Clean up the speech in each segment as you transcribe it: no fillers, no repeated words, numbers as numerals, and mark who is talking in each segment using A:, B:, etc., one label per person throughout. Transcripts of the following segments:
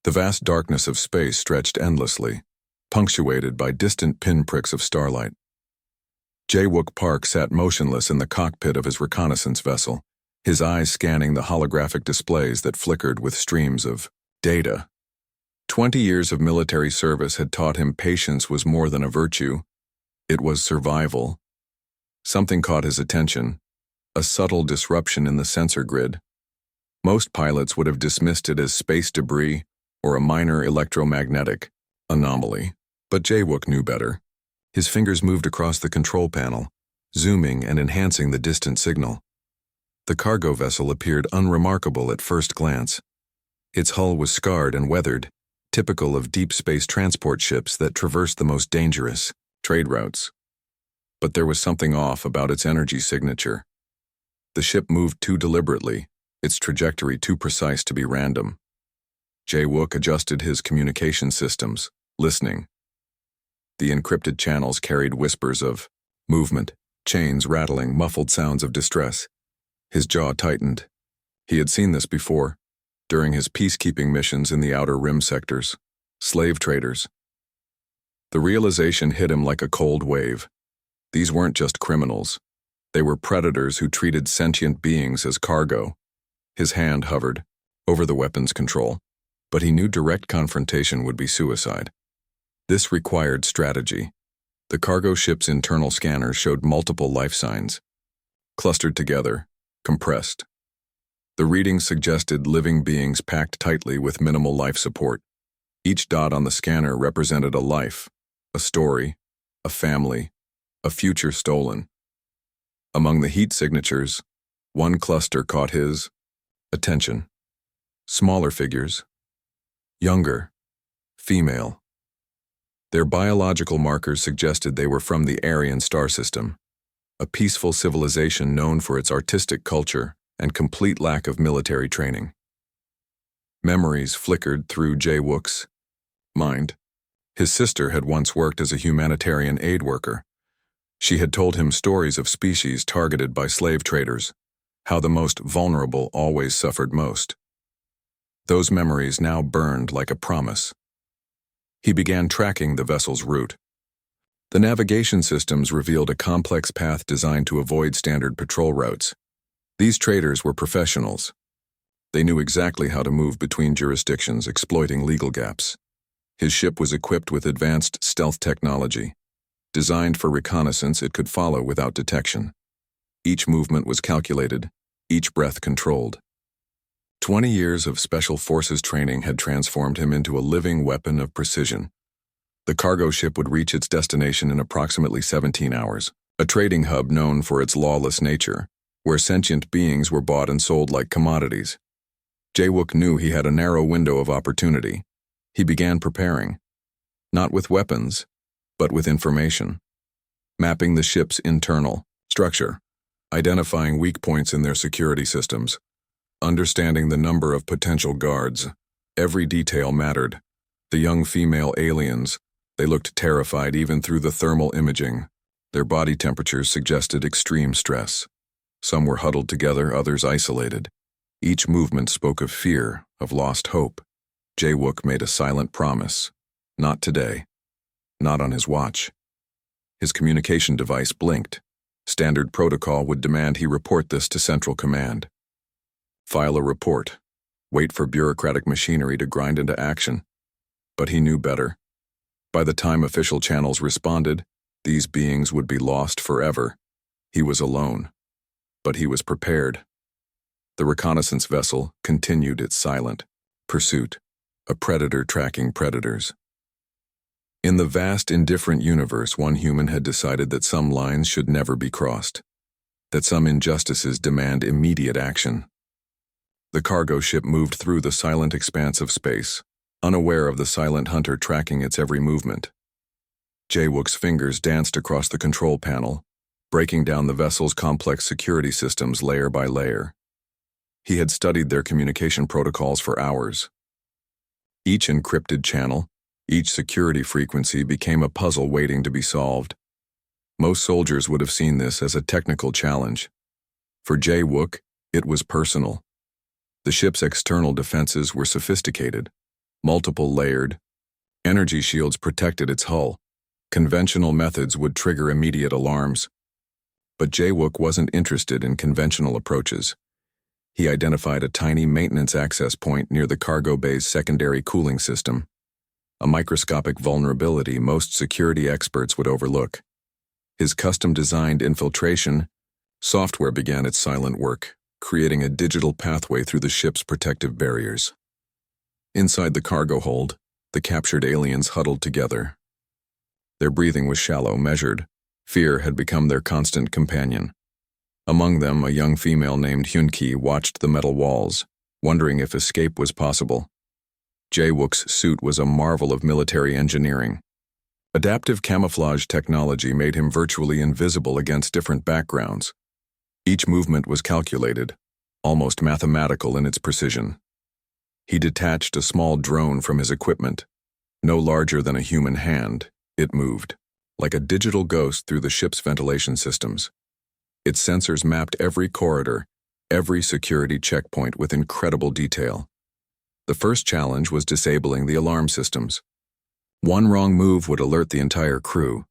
A: The vast darkness of space stretched endlessly, punctuated by distant pinpricks of starlight. Jae-wook Park sat motionless in the cockpit of his reconnaissance vessel, his eyes scanning the holographic displays that flickered with streams of data. 20 years of military service had taught him patience was more than a virtue. It was survival. Something caught his attention, a subtle disruption in the sensor grid. Most pilots would have dismissed it as space debris or a minor electromagnetic anomaly, but Jae-wook knew better. His fingers moved across the control panel, zooming and enhancing the distant signal. The cargo vessel appeared unremarkable at first glance. Its hull was scarred and weathered, typical of deep space transport ships that traverse the most dangerous trade routes. But there was something off about its energy signature. The ship moved too deliberately, its trajectory too precise to be random. Jae-wook adjusted his communication systems, listening. The encrypted channels carried whispers of movement, chains rattling, muffled sounds of distress. His jaw tightened. He had seen this before, during his peacekeeping missions in the outer rim sectors. Slave traders. The realization hit him like a cold wave. These weren't just criminals. They were predators who treated sentient beings as cargo. His hand hovered over the weapons control, but he knew direct confrontation would be suicide. This required strategy. The cargo ship's internal scanners showed multiple life signs, clustered together, compressed. The readings suggested living beings packed tightly with minimal life support. Each dot on the scanner represented a life, a story, a family, a future stolen. Among the heat signatures, one cluster caught his attention. Smaller figures, younger, female. Their biological markers suggested they were from the Aryan star system, a peaceful civilization known for its artistic culture and complete lack of military training. Memories flickered through Jae-wook's mind. His sister had once worked as a humanitarian aid worker. She had told him stories of species targeted by slave traders, how the most vulnerable always suffered most. Those memories now burned like a promise. He began tracking the vessel's route. The navigation systems revealed a complex path designed to avoid standard patrol routes. These traders were professionals. They knew exactly how to move between jurisdictions, exploiting legal gaps. His ship was equipped with advanced stealth technology. Designed for reconnaissance, it could follow without detection. Each movement was calculated, each breath controlled. 20 years of special forces training had transformed him into a living weapon of precision. The cargo ship would reach its destination in approximately 17 hours, a trading hub known for its lawless nature, where sentient beings were bought and sold like commodities. Jae-wook knew he had a narrow window of opportunity. He began preparing, not with weapons, but with information, mapping the ship's internal structure, identifying weak points in their security systems, understanding the number of potential guards. Every detail mattered. The young female aliens, they looked terrified even through the thermal imaging. Their body temperatures suggested extreme stress. Some were huddled together, others isolated. Each movement spoke of fear, of lost hope. Jae-wook made a silent promise. Not today. Not on his watch. His communication device blinked. Standard protocol would demand he report this to Central Command. File a report. Wait for bureaucratic machinery to grind into action. But he knew better. By the time official channels responded, these beings would be lost forever. He was alone. But he was prepared. The reconnaissance vessel continued its silent pursuit, a predator tracking predators. In the vast, indifferent universe, one human had decided that some lines should never be crossed, that some injustices demand immediate action. The cargo ship moved through the silent expanse of space, unaware of the silent hunter tracking its every movement. Jae-wook's fingers danced across the control panel, breaking down the vessel's complex security systems layer by layer. He had studied their communication protocols for hours. Each encrypted channel, each security frequency became a puzzle waiting to be solved. Most soldiers would have seen this as a technical challenge. For Jae-wook, it was personal. The ship's external defenses were sophisticated, multiple layered. Energy shields protected its hull. Conventional methods would trigger immediate alarms. But Jaewook wasn't interested in conventional approaches. He identified a tiny maintenance access point near the cargo bay's secondary cooling system, a microscopic vulnerability most security experts would overlook. His custom-designed infiltration software began its silent work, creating a digital pathway through the ship's protective barriers. Inside the cargo hold, the captured aliens huddled together. Their breathing was shallow, measured. Fear had become their constant companion. Among them, a young female named Hyunki watched the metal walls, wondering if escape was possible. Jaewook's suit was a marvel of military engineering. Adaptive camouflage technology made him virtually invisible against different backgrounds. Each movement was calculated, almost mathematical in its precision. He detached a small drone from his equipment. No larger than a human hand, it moved, like a digital ghost through the ship's ventilation systems. Its sensors mapped every corridor, every security checkpoint with incredible detail. The first challenge was disabling the alarm systems. One wrong move would alert the entire crew.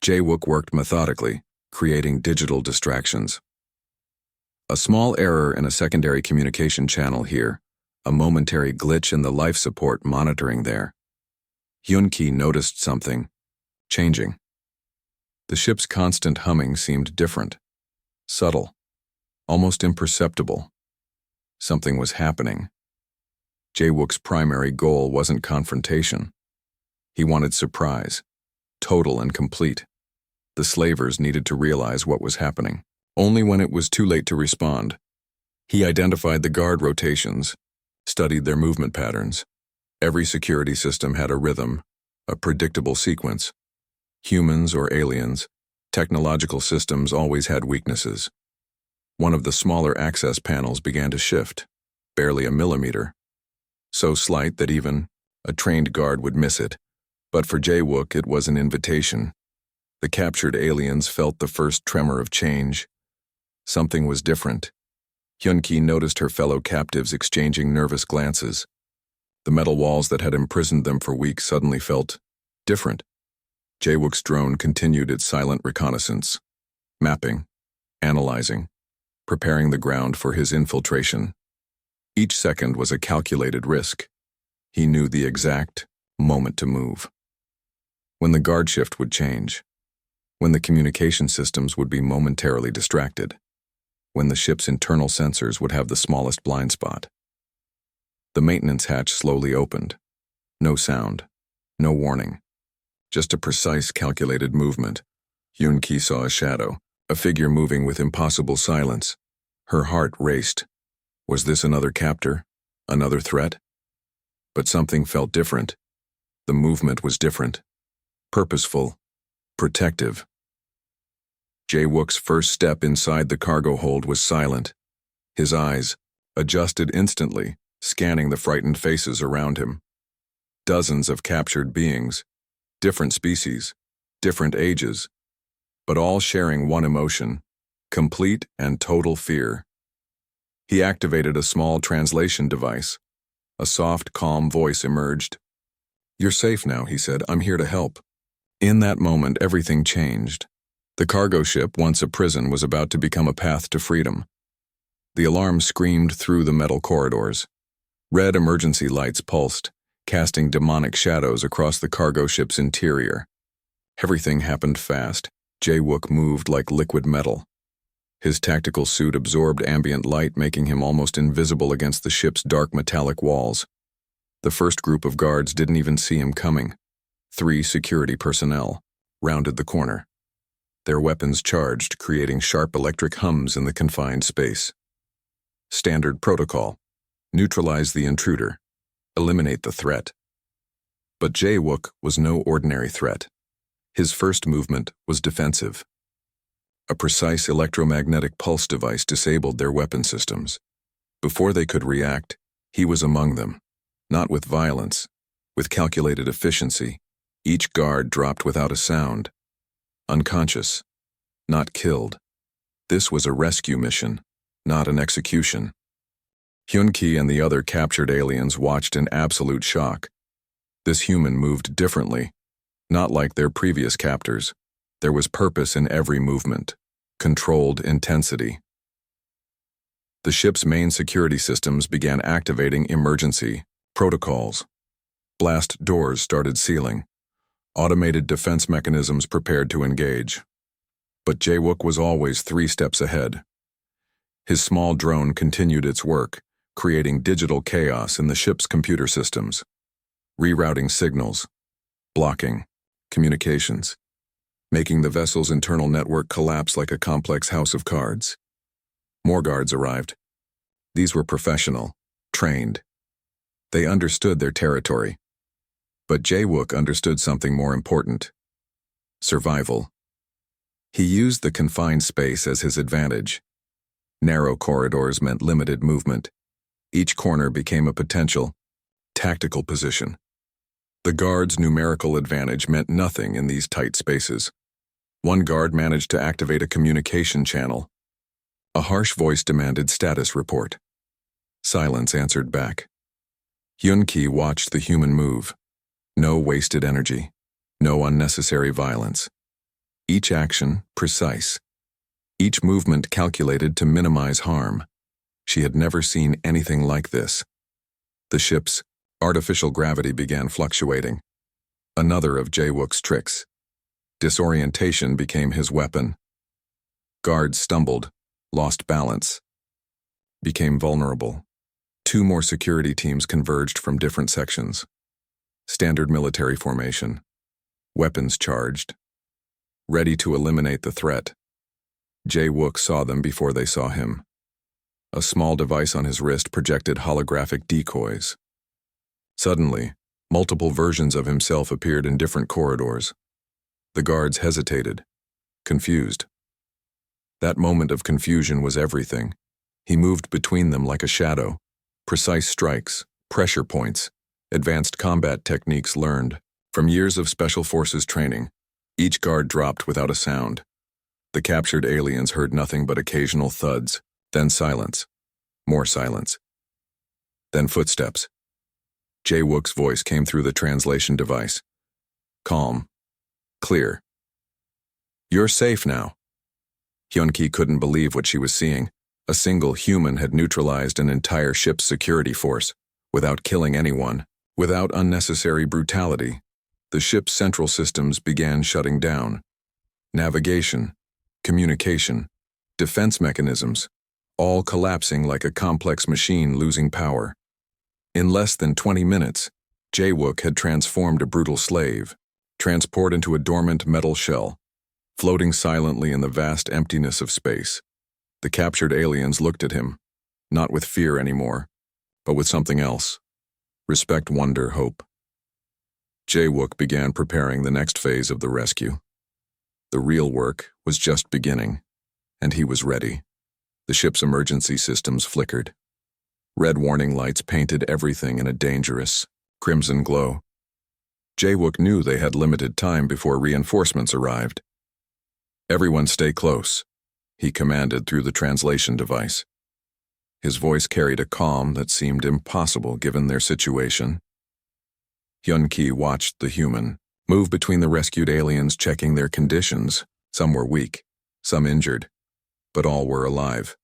A: Jaewook worked methodically, creating digital distractions. A small error in a secondary communication channel here, a momentary glitch in the life support monitoring there. Hyunki noticed something changing. The ship's constant humming seemed different, subtle, almost imperceptible. Something was happening. Jaewook's primary goal wasn't confrontation. He wanted surprise, total and complete. The slavers needed to realize what was happening, only when it was too late to respond. He identified the guard rotations, studied their movement patterns. Every security system had a rhythm, a predictable sequence. Humans or aliens, technological systems always had weaknesses. One of the smaller access panels began to shift, barely a millimeter. So slight that even a trained guard would miss it. But for Jaewook, it was an invitation. The captured aliens felt the first tremor of change. Something was different. Hyunki noticed her fellow captives exchanging nervous glances. The metal walls that had imprisoned them for weeks suddenly felt different. Jaewook's drone continued its silent reconnaissance, mapping, analyzing, preparing the ground for his infiltration. Each second was a calculated risk. He knew the exact moment to move. When the guard shift would change, when the communication systems would be momentarily distracted, when the ship's internal sensors would have the smallest blind spot. The maintenance hatch slowly opened. No sound, no warning, just a precise calculated movement. Hyunki saw a shadow, a figure moving with impossible silence. Her heart raced. Was this another captor? Another threat? But something felt different. The movement was different. Purposeful. Protective. Jaewook's first step inside the cargo hold was silent. His eyes, adjusted instantly, scanning the frightened faces around him. Dozens of captured beings, different species, different ages, but all sharing one emotion, complete and total fear. He activated a small translation device. A soft, calm voice emerged. "You're safe now," he said. "I'm here to help." In that moment, everything changed. The cargo ship, once a prison, was about to become a path to freedom. The alarm screamed through the metal corridors. Red emergency lights pulsed, casting demonic shadows across the cargo ship's interior. Everything happened fast. Jaewook moved like liquid metal. His tactical suit absorbed ambient light, making him almost invisible against the ship's dark metallic walls. The first group of guards didn't even see him coming. 3 security personnel rounded the corner, their weapons charged, creating sharp electric hums in the confined space. Standard protocol: neutralize the intruder, eliminate the threat. But Jaewook was no ordinary threat. His first movement was defensive. A precise electromagnetic pulse device disabled their weapon systems. Before they could react, he was among them, not with violence, with calculated efficiency. Each guard dropped without a sound, unconscious, not killed. This was a rescue mission, not an execution. Hyun-ki and the other captured aliens watched in absolute shock. This human moved differently, not like their previous captors. There was purpose in every movement, controlled intensity. The ship's main security systems began activating emergency protocols. Blast doors started sealing. Automated defense mechanisms prepared to engage. But Jae-wook was always 3 steps ahead. His small drone continued its work, creating digital chaos in the ship's computer systems, rerouting signals, blocking communications, making the vessel's internal network collapse like a complex house of cards. More guards arrived. These were professional, trained. They understood their territory. But Jae-wook understood something more important: survival. He used the confined space as his advantage. Narrow corridors meant limited movement. Each corner became a potential, tactical position. The guard's numerical advantage meant nothing in these tight spaces. One guard managed to activate a communication channel. A harsh voice demanded status report. Silence answered back. Hyun-ki watched the human move. No wasted energy. No unnecessary violence. Each action precise. Each movement calculated to minimize harm. She had never seen anything like this. The ship's artificial gravity began fluctuating. Another of Jae-wook's tricks. Disorientation became his weapon. Guards stumbled, lost balance, became vulnerable. 2 more security teams converged from different sections. Standard military formation. Weapons charged. Ready to eliminate the threat. Jae-wook saw them before they saw him. A small device on his wrist projected holographic decoys. Suddenly, multiple versions of himself appeared in different corridors. The guards hesitated, confused. That moment of confusion was everything. He moved between them like a shadow. Precise strikes, pressure points, advanced combat techniques learned from years of special forces training. Each guard dropped without a sound. The captured aliens heard nothing but occasional thuds, then silence, more silence, then footsteps. Jae-wook's voice came through the translation device. Calm. Clear. "You're safe now." Hyun-ki couldn't believe what she was seeing. A single human had neutralized an entire ship's security force, without killing anyone, without unnecessary brutality. The ship's central systems began shutting down. Navigation, communication, defense mechanisms, all collapsing like a complex machine losing power. In less than 20 minutes, Jae-wook had transformed a brutal slave, transported into a dormant metal shell, floating silently in the vast emptiness of space. The captured aliens looked at him, not with fear anymore, but with something else: respect, wonder, hope. Jae-wook began preparing the next phase of the rescue. The real work was just beginning, and he was ready. The ship's emergency systems flickered. Red warning lights painted everything in a dangerous, crimson glow. Jae-wook knew they had limited time before reinforcements arrived. "Everyone stay close," he commanded through the translation device. His voice carried a calm that seemed impossible given their situation. Hyun-ki watched the human move between the rescued aliens, checking their conditions. Some were weak, some injured, but all were alive.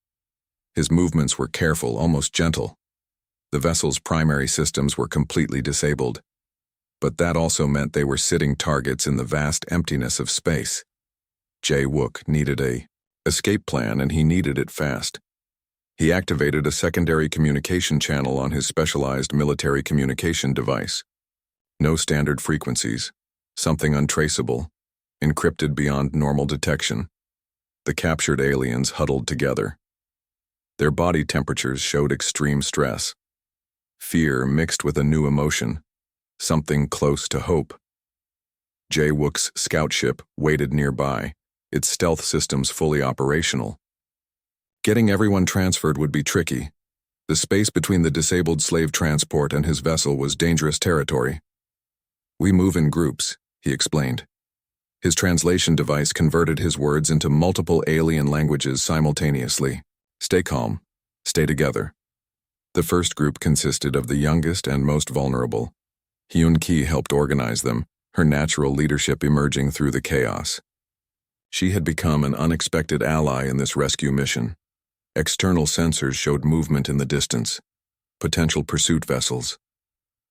A: His movements were careful, almost gentle. The vessel's primary systems were completely disabled, but that also meant they were sitting targets in the vast emptiness of space. Jae-wook needed a escape plan, and he needed it fast. He activated a secondary communication channel on his specialized military communication device. No standard frequencies, something untraceable, encrypted beyond normal detection. The captured aliens huddled together. Their body temperatures showed extreme stress. Fear mixed with a new emotion, something close to hope. Jae-wook's scout ship waited nearby, its stealth systems fully operational. Getting everyone transferred would be tricky. The space between the disabled slave transport and his vessel was dangerous territory. "We move in groups," he explained. His translation device converted his words into multiple alien languages simultaneously. "Stay calm. Stay together." The first group consisted of the youngest and most vulnerable. Hyun-Ki helped organize them, her natural leadership emerging through the chaos. She had become an unexpected ally in this rescue mission. External sensors showed movement in the distance. Potential pursuit vessels.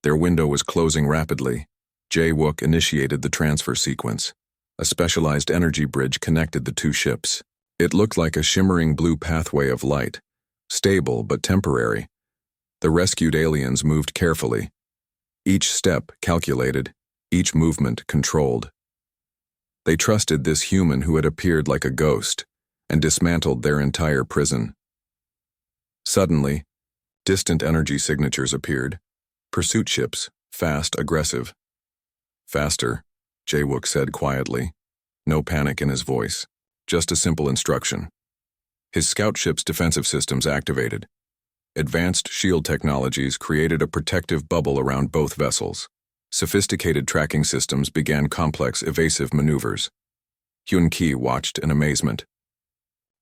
A: Their window was closing rapidly. Jae-wook initiated the transfer sequence. A specialized energy bridge connected the two ships. It looked like a shimmering blue pathway of light, stable but temporary. The rescued aliens moved carefully. Each step calculated, each movement controlled. They trusted this human who had appeared like a ghost and dismantled their entire prison. Suddenly, distant energy signatures appeared. Pursuit ships, fast, aggressive. Faster, Jae-wook said quietly. No panic in his voice, just a simple instruction. His scout ship's defensive systems activated. Advanced shield technologies created a protective bubble around both vessels. Sophisticated tracking systems began complex evasive maneuvers. Hyun-Ki watched in amazement.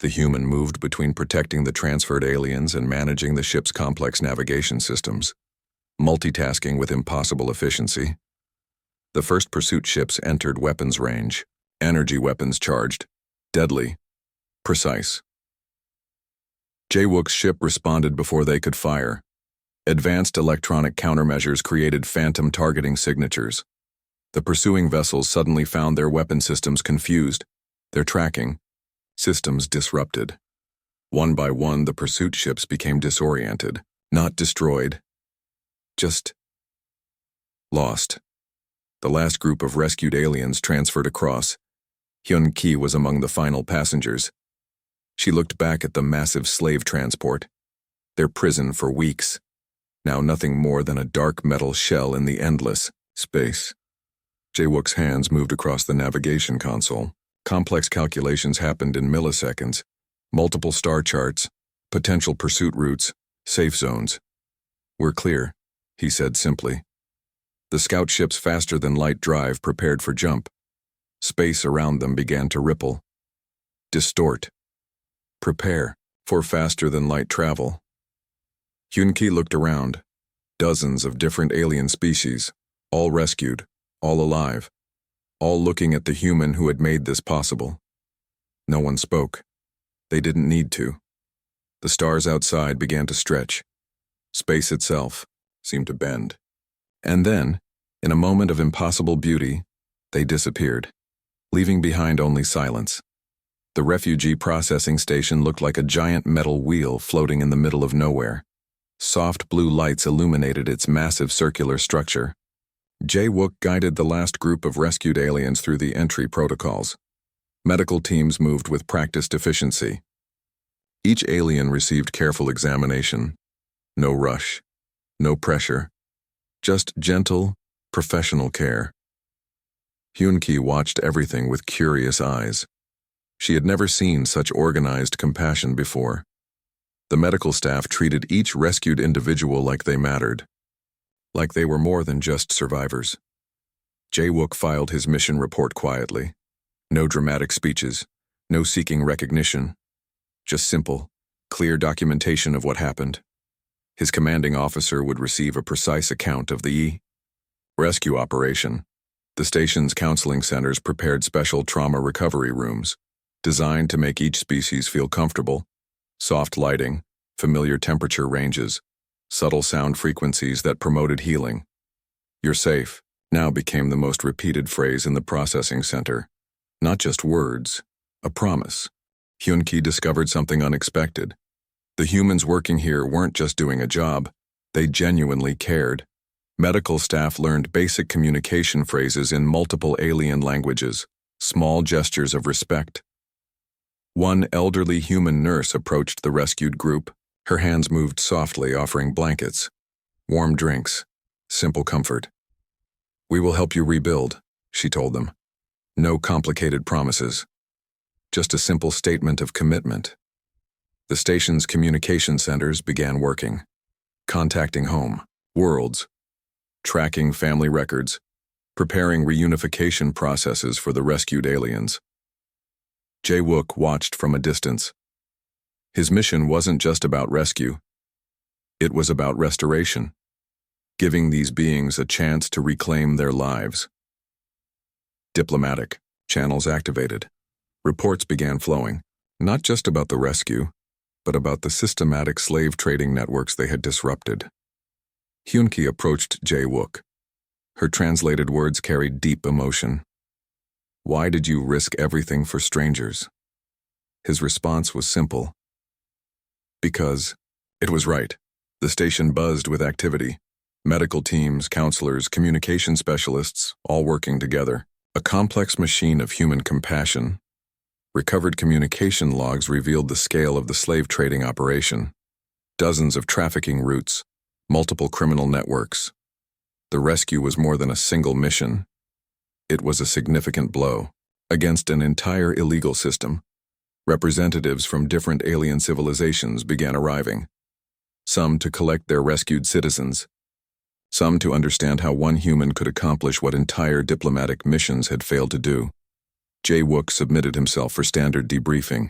A: The human moved between protecting the transferred aliens and managing the ship's complex navigation systems, multitasking with impossible efficiency. The first pursuit ships entered weapons range. Energy weapons charged. Deadly. Precise. Jae-wook's ship responded before they could fire. Advanced electronic countermeasures created phantom targeting signatures. The pursuing vessels suddenly found their weapon systems confused, their tracking systems disrupted. One by one, the pursuit ships became disoriented, not destroyed, just lost. The last group of rescued aliens transferred across. Hyun-Ki was among the final passengers. She looked back at the massive slave transport, their prison for weeks. Now nothing more than a dark metal shell in the endless space. Jae-wook's hands moved across the navigation console. Complex calculations happened in milliseconds. Multiple star charts, potential pursuit routes, safe zones. "We're clear," he said simply. The scout ship's faster-than-light drive prepared for jump. Space around them began to ripple, distort, prepare for faster-than-light travel. Hyun-Ki looked around. Dozens of different alien species, all rescued, all alive, all looking at the human who had made this possible. No one spoke. They didn't need to. The stars outside began to stretch. Space itself seemed to bend. And then, in a moment of impossible beauty, they disappeared, leaving behind only silence. The refugee processing station looked like a giant metal wheel floating in the middle of nowhere. Soft blue lights illuminated its massive circular structure. Jae-wook guided the last group of rescued aliens through the entry protocols. Medical teams moved with practiced efficiency. Each alien received careful examination. No rush, no pressure, just gentle, professional care. Hyun-Ki watched everything with curious eyes. She had never seen such organized compassion before. The medical staff treated each rescued individual like they mattered, like they were more than just survivors. Jae-wook filed his mission report quietly. No dramatic speeches, no seeking recognition, just simple, clear documentation of what happened. His commanding officer would receive a precise account of the rescue operation. The station's counseling centers prepared special trauma recovery rooms, designed to make each species feel comfortable. Soft lighting, familiar temperature ranges, subtle sound frequencies that promoted healing. "You're safe" now became the most repeated phrase in the processing center. Not just words, a promise. Hyun-Ki discovered something unexpected. The humans working here weren't just doing a job, they genuinely cared. Medical staff learned basic communication phrases in multiple alien languages, small gestures of respect. One elderly human nurse approached the rescued group. Her hands moved softly, offering blankets, warm drinks, simple comfort. "We will help you rebuild," she told them. No complicated promises, just a simple statement of commitment. The station's communication centers began working, contacting home, worlds, tracking family records, preparing reunification processes for the rescued aliens. Jae-wook watched from a distance. His mission wasn't just about rescue. It was about restoration, giving these beings a chance to reclaim their lives. Diplomatic channels activated. Reports began flowing, not just about the rescue, but about the systematic slave trading networks they had disrupted. Hyunki approached Jae-wook. Her translated words carried deep emotion. "Why did you risk everything for strangers?" His response was simple. Because it was right. The station buzzed with activity. Medical teams, counselors, communication specialists, all working together. A complex machine of human compassion. Recovered communication logs revealed the scale of the slave trading operation. Dozens of trafficking routes, multiple criminal networks. The rescue was more than a single mission. It was a significant blow against an entire illegal system. Representatives from different alien civilizations began arriving. Some to collect their rescued citizens. Some to understand how one human could accomplish what entire diplomatic missions had failed to do. Jae-wook submitted himself for standard debriefing.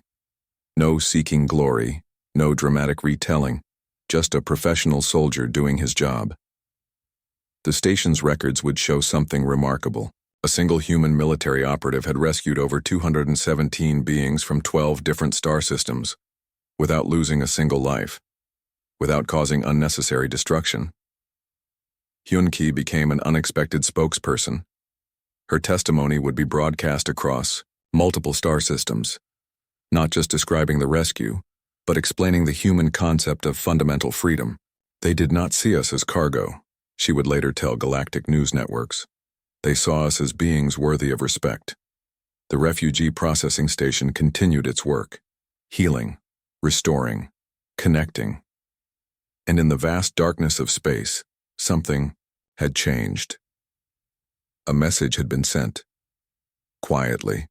A: No seeking glory, no dramatic retelling, just a professional soldier doing his job. The station's records would show something remarkable. A single human military operative had rescued over 217 beings from 12 different star systems, without losing a single life, without causing unnecessary destruction. Hyunki became an unexpected spokesperson. Her testimony would be broadcast across multiple star systems, not just describing the rescue, but explaining the human concept of fundamental freedom. "They did not see us as cargo," she would later tell galactic news networks. "They saw us as beings worthy of respect." The refugee processing station continued its work, healing, restoring, connecting. And in the vast darkness of space, something had changed. A message had been sent. Quietly,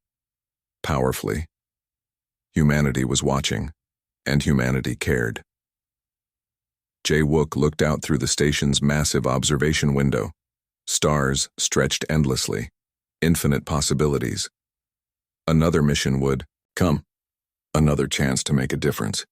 A: powerfully. Humanity was watching, and humanity cared. Jae-wook looked out through the station's massive observation window. Stars stretched endlessly, infinite possibilities. Another mission would come, another chance to make a difference.